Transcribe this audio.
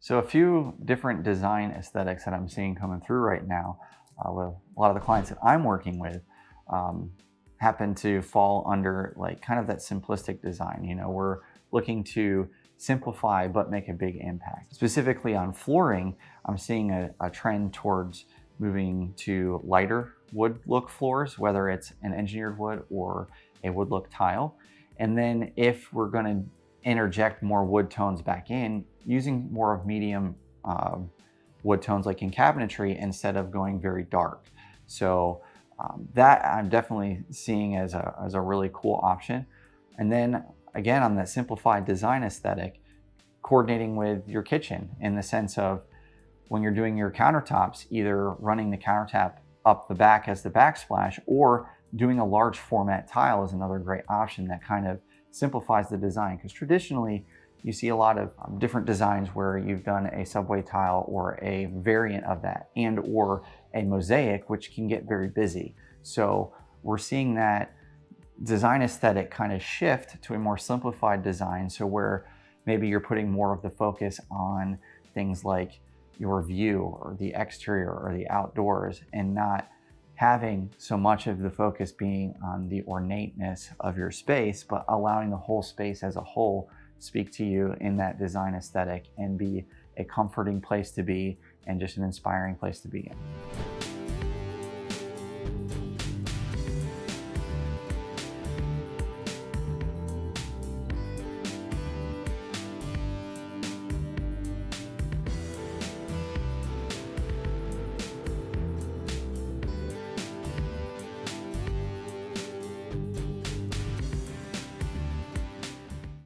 So a few different design aesthetics that I'm seeing coming through right now with a lot of the clients that I'm working with um, happen to fall under like kind of that simplistic design. We're looking to simplify but make a big impact. Specifically on flooring, I'm seeing a trend towards moving to lighter wood look floors, whether it's an engineered wood or a wood look tile. And then if we're going to interject more wood tones back in, using more of medium wood tones like in cabinetry instead of going very dark. So that I'm definitely seeing as a really cool option. And then again, on that simplified design aesthetic, coordinating with your kitchen in the sense of when you're doing your countertops, either running the countertop up the back as the backsplash or doing a large format tile is another great option that kind of simplifies the design, because traditionally you see a lot of different designs where you've done a subway tile or a variant of that and or a mosaic, which can get very busy. So we're seeing that design aesthetic kind of shift to a more simplified design, so where maybe you're putting more of the focus on things like your view or the exterior or the outdoors, and not having so much of the focus being on the ornateness of your space, but allowing the whole space as a whole speak to you in that design aesthetic and be a comforting place to be and just an inspiring place to be in.